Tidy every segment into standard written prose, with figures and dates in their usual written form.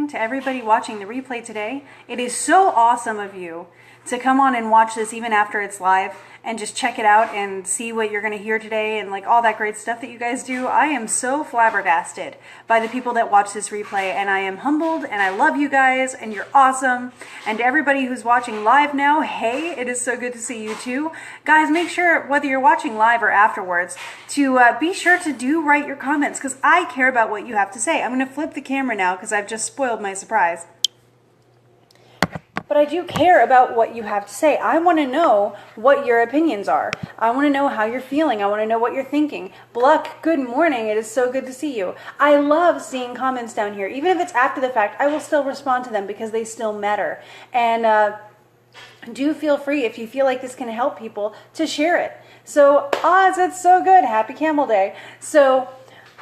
morning to everybody watching the replay today. It is so awesome of you to come on and watch this even after it's live and just check it out and see what you're going to hear today and like all that great stuff that you guys do. I am so flabbergasted by the people that watch this replay, and I am humbled, and I love you guys, and you're awesome. And to everybody who's watching live now, hey, it is so good to see you too. Guys, make sure, whether you're watching live or afterwards, to be sure to write your comments, because I care about what you have to say. I'm going to flip the camera now because I've just spoiled my surprise. But I do care about what you have to say. I want to know what your opinions are. I want to know how you're feeling. I want to know what you're thinking. Bluck, good morning. It is so good to see you. I love seeing comments down here. Even if it's after the fact, I will still respond to them because they still matter. And do feel free, if you feel like this can help people, to share it. So, Oz, that's so good. Happy Camel Day. So,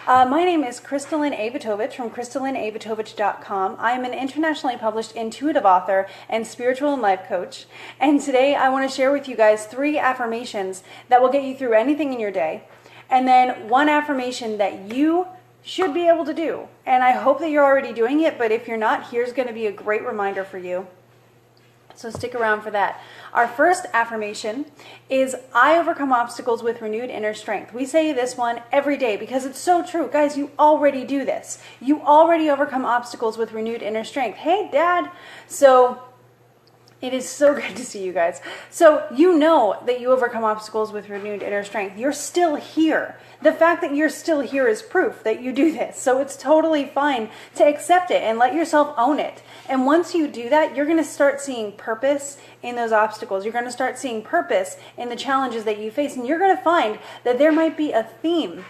my name is Kristalyn Avatovich from KristalynAvatovich.com. I am an internationally published intuitive author and spiritual and life coach. And today I want to share with you guys 3 affirmations that will get you through anything in your day. And then 1 affirmation that you should be able to do. And I hope that you're already doing it, but if you're not, here's going to be a great reminder for you. So stick around for that. Our first affirmation is, I overcome obstacles with renewed inner strength. We say this one every day because it's so true. Guys, you already do this. You already overcome obstacles with renewed inner strength. Hey, Dad. So it is so good to see you guys. So you know that you overcome obstacles with renewed inner strength. You're still here. The fact that you're still here is proof that you do this. So it's totally fine to accept it and let yourself own it. And once you do that, you're going to start seeing purpose in those obstacles. You're going to start seeing purpose in the challenges that you face. And you're going to find that there might be a theme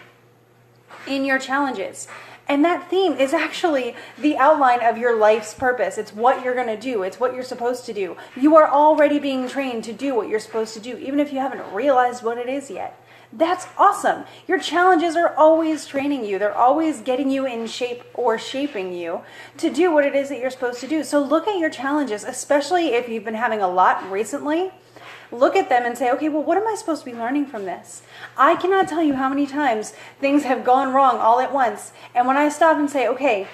in your challenges. And that theme is actually the outline of your life's purpose. It's what you're going to do. It's what you're supposed to do. You are already being trained to do what you're supposed to do, even if you haven't realized what it is yet. That's awesome. Your challenges are always training you. They're always getting you in shape or shaping you to do what it is that you're supposed to do. So look at your challenges, especially if you've been having a lot recently. Look at them and say, okay, well, what am I supposed to be learning from this? I cannot tell you how many times things have gone wrong all at once. And when I stop and say, okay,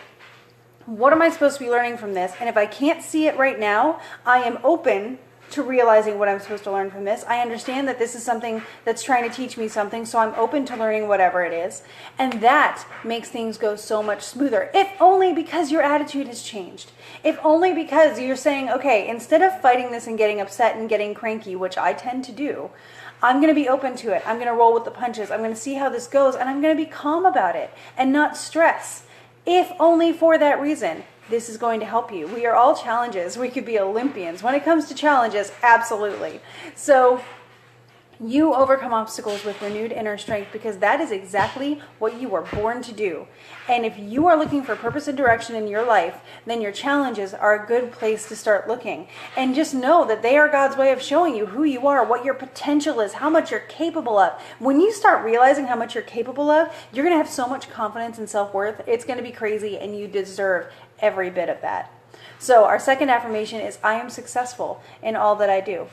what am I supposed to be learning from this? And if I can't see it right now, I am open to realizing what I'm supposed to learn from this. I understand that this is something that's trying to teach me something, so I'm open to learning whatever it is. And that makes things go so much smoother, if only because your attitude has changed. If only because you're saying, okay, instead of fighting this and getting upset and getting cranky, which I tend to do, I'm going to be open to it. I'm going to roll with the punches. I'm going to see how this goes, and I'm going to be calm about it and not stress. If only for that reason. This is going to help you. We are all challenges. We could be Olympians. When it comes to challenges, absolutely. So you overcome obstacles with renewed inner strength because that is exactly what you were born to do. And if you are looking for purpose and direction in your life, then your challenges are a good place to start looking. And just know that they are God's way of showing you who you are, what your potential is, how much you're capable of. When you start realizing how much you're capable of, you're going to have so much confidence and self-worth. It's going to be crazy, and you deserve every bit of that. So our second affirmation is, I am successful in all that I do.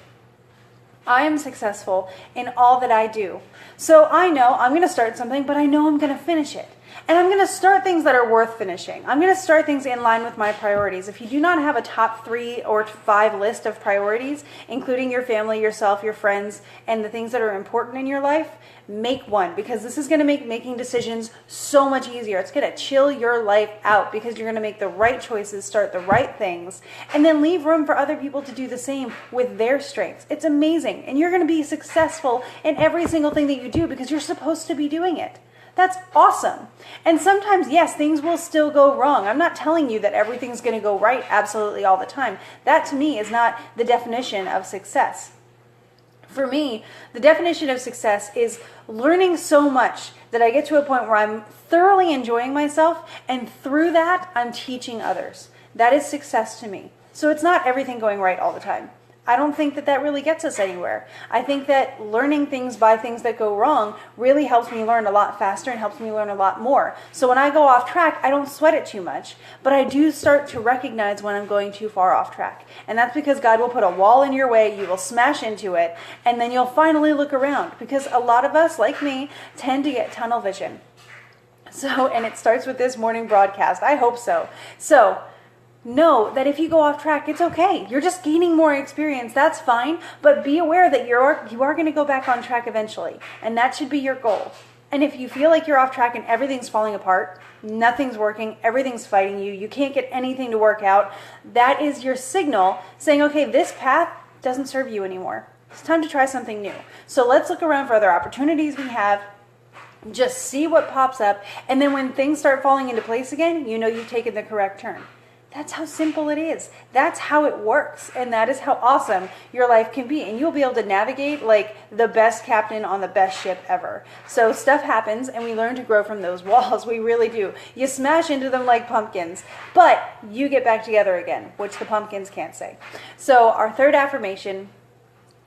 I am successful in all that I do. So I know I'm going to start something, but I know I'm going to finish it. And I'm going to start things that are worth finishing. I'm going to start things in line with my priorities. If you do not have a top 3 or 5 list of priorities, including your family, yourself, your friends, and the things that are important in your life, make one, because this is going to make making decisions so much easier. It's going to chill your life out because you're going to make the right choices, start the right things, and then leave room for other people to do the same with their strengths. It's amazing. And you're going to be successful in every single thing that you do because you're supposed to be doing it. That's awesome. And sometimes, yes, things will still go wrong. I'm not telling you that everything's going to go right absolutely all the time. That to me is not the definition of success. For me, the definition of success is learning so much that I get to a point where I'm thoroughly enjoying myself, and through that, I'm teaching others. That is success to me. So it's not everything going right all the time. I don't think that really gets us anywhere. I think that learning things by things that go wrong really helps me learn a lot faster and helps me learn a lot more. So when I go off track, I don't sweat it too much, but I do start to recognize when I'm going too far off track. And that's because God will put a wall in your way, you will smash into it, and then you'll finally look around. Because a lot of us, like me, tend to get tunnel vision. So, and it starts with this morning broadcast. I hope so. So, know that if you go off track, it's okay. You're just gaining more experience. That's fine. But be aware that you are going to go back on track eventually. And that should be your goal. And if you feel like you're off track and everything's falling apart, nothing's working, everything's fighting you, you can't get anything to work out, that is your signal saying, okay, this path doesn't serve you anymore. It's time to try something new. So let's look around for other opportunities we have. Just see what pops up. And then when things start falling into place again, you know you've taken the correct turn. That's how simple it is. That's how it works. And that is how awesome your life can be. And you'll be able to navigate like the best captain on the best ship ever. So stuff happens and we learn to grow from those walls. We really do. You smash into them like pumpkins, but you get back together again, which the pumpkins can't say. So our third affirmation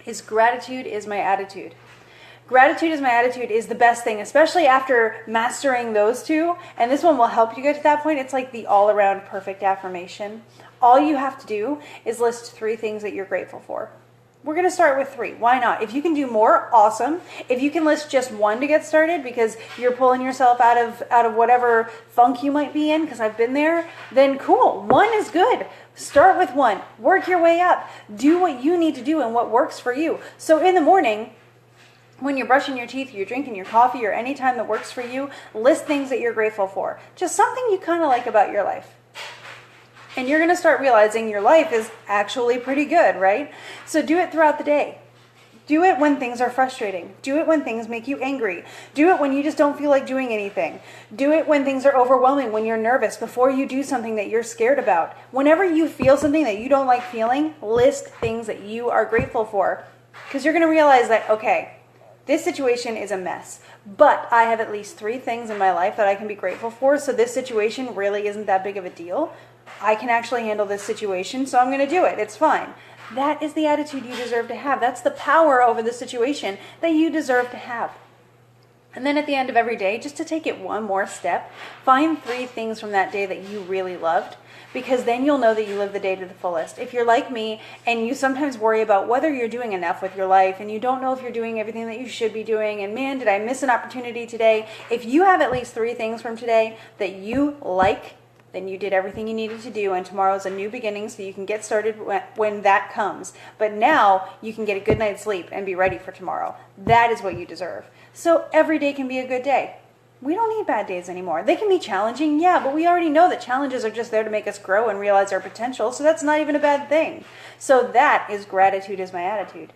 is gratitude is my attitude. Gratitude is my attitude is the best thing, especially after mastering those two. And this one will help you get to that point. It's like the all-around perfect affirmation. All you have to do is list 3 things that you're grateful for. We're going to start with 3. Why not? If you can do more, awesome. If you can list just 1 to get started because you're pulling yourself out of whatever funk you might be in, because I've been there, then cool. 1 is good. Start with 1. Work your way up. Do what you need to do and what works for you. So in the morning, when you're brushing your teeth, you're drinking your coffee, or any time that works for you, list things that you're grateful for. Just something you kind of like about your life. And you're going to start realizing your life is actually pretty good, right? So do it throughout the day. Do it when things are frustrating. Do it when things make you angry. Do it when you just don't feel like doing anything. Do it when things are overwhelming, when you're nervous, before you do something that you're scared about. Whenever you feel something that you don't like feeling, list things that you are grateful for. Because you're going to realize that, okay, this situation is a mess, but I have at least 3 things in my life that I can be grateful for, so this situation really isn't that big of a deal. I can actually handle this situation, so I'm going to do it. It's fine. That is the attitude you deserve to have. That's the power over the situation that you deserve to have. And then at the end of every day, just to take it one more step, find 3 things from that day that you really loved, because then you'll know that you live the day to the fullest. If you're like me and you sometimes worry about whether you're doing enough with your life and you don't know if you're doing everything that you should be doing, and man, did I miss an opportunity today? If you have at least 3 things from today that you like, then you did everything you needed to do, and tomorrow's a new beginning, so you can get started when that comes. But now you can get a good night's sleep and be ready for tomorrow. That is what you deserve. So every day can be a good day. We don't need bad days anymore. They can be challenging, yeah, but we already know that challenges are just there to make us grow and realize our potential, so that's not even a bad thing. So that is gratitude is my attitude.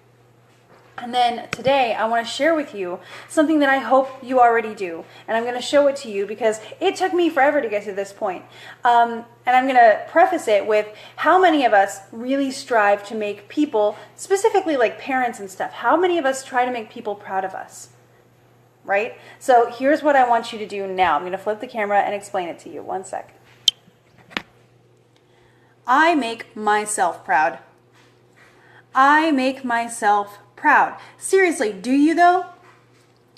And then today I want to share with you something that I hope you already do. And I'm going to show it to you because it took me forever to get to this point. And I'm going to preface it with how many of us really strive to make people, specifically like parents and stuff, how many of us try to make people proud of us? Right? So here's what I want you to do now. I'm going to flip the camera and explain it to you. One sec. I make myself proud. I make myself proud. Seriously, do you though?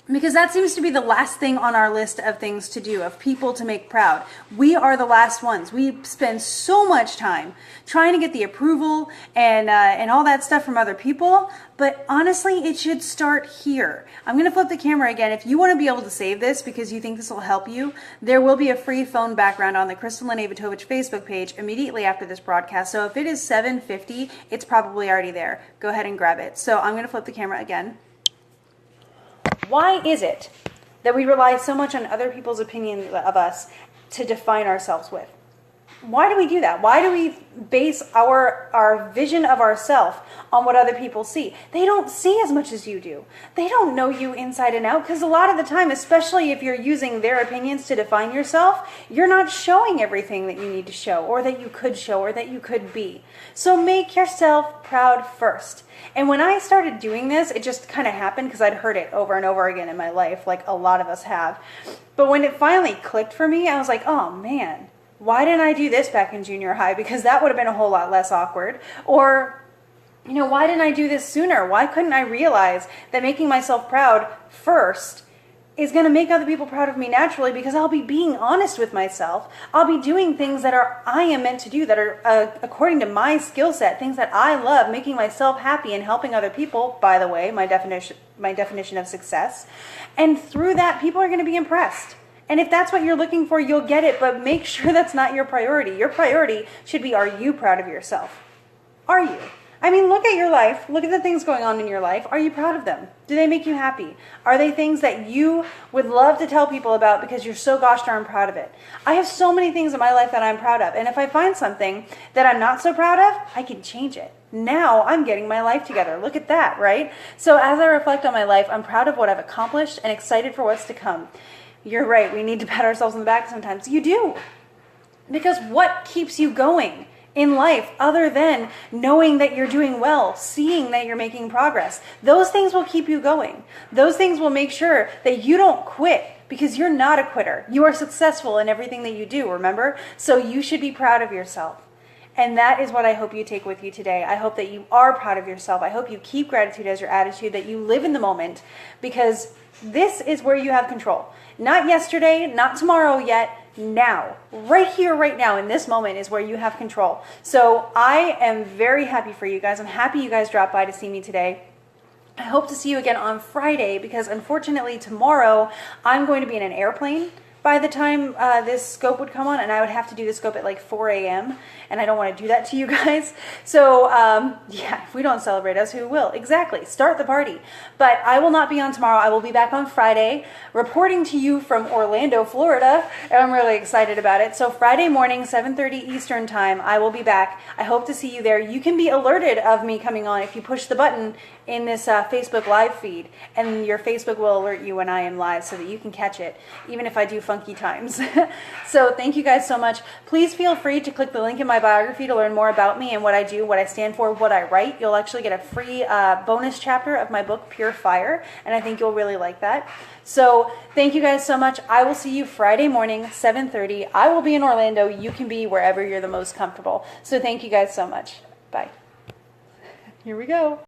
Because that seems to be the last thing on our list of things to do, of people to make proud. We are the last ones. We spend so much time trying to get the approval and all that stuff from other people. But honestly, it should start here. I'm going to flip the camera again. If you want to be able to save this because you think this will help you, there will be a free phone background on the Kristen Lenavitovich Facebook page immediately after this broadcast. So if it is 7:50, it's probably already there. Go ahead and grab it. So I'm going to flip the camera again. Why is it that we rely so much on other people's opinions of us to define ourselves with? Why do we do that? Why do we base our vision of ourselves on what other people see? They don't see as much as you do. They don't know you inside and out, because a lot of the time, especially if you're using their opinions to define yourself, you're not showing everything that you need to show, or that you could show, or that you could be. So make yourself proud first. And when I started doing this, it just kind of happened because I'd heard it over and over again in my life, like a lot of us have. But when it finally clicked for me, I was like, oh man, why didn't I do this back in junior high? Because that would have been a whole lot less awkward. Or, why didn't I do this sooner? Why couldn't I realize that making myself proud first is going to make other people proud of me naturally, because I'll be being honest with myself. I'll be doing things that I am meant to do, that are according to my skill set, things that I love, making myself happy and helping other people, by the way, my definition of success. And through that, people are going to be impressed. And if that's what you're looking for, you'll get it, but make sure that's not your priority. Your priority should be, are you proud of yourself? Are you? I mean, look at your life. Look at the things going on in your life. Are you proud of them? Do they make you happy? Are they things that you would love to tell people about because you're so gosh darn proud of it? I have so many things in my life that I'm proud of. And if I find something that I'm not so proud of, I can change it. Now I'm getting my life together. Look at that, right? So as I reflect on my life, I'm proud of what I've accomplished and excited for what's to come. You're right. We need to pat ourselves on the back sometimes. You do. Because what keeps you going in life other than knowing that you're doing well, seeing that you're making progress? Those things will keep you going. Those things will make sure that you don't quit, because you're not a quitter. You are successful in everything that you do, remember? So you should be proud of yourself. And that is what I hope you take with you today. I hope that you are proud of yourself. I hope you keep gratitude as your attitude, that you live in the moment, because this is where you have control. Not yesterday, not tomorrow yet, now. Right here, right now, in this moment is where you have control. So I am very happy for you guys. I'm happy you guys dropped by to see me today. I hope to see you again on Friday, because unfortunately tomorrow I'm going to be in an airplane by the time this scope would come on, and I would have to do the scope at like 4 a.m. and I don't want to do that to you guys. So yeah, if we don't celebrate us, who will? Exactly. Start the party. But I will not be on tomorrow. I will be back on Friday, reporting to you from Orlando, Florida, and I'm really excited about it. So Friday morning, 7:30 Eastern time, I will be back. I hope to see you there. You can be alerted of me coming on if you push the button in this Facebook live feed, and your Facebook will alert you when I am live so that you can catch it, even if I do funky times. So thank you guys so much. Please feel free to click the link in my biography to learn more about me and what I do, what I stand for, what I write. You'll actually get a free bonus chapter of my book, Pure Fire, and I think you'll really like that. So thank you guys so much. I will see you Friday morning, 7:30. I will be in Orlando. You can be wherever you're the most comfortable. So thank you guys so much. Bye. Here we go.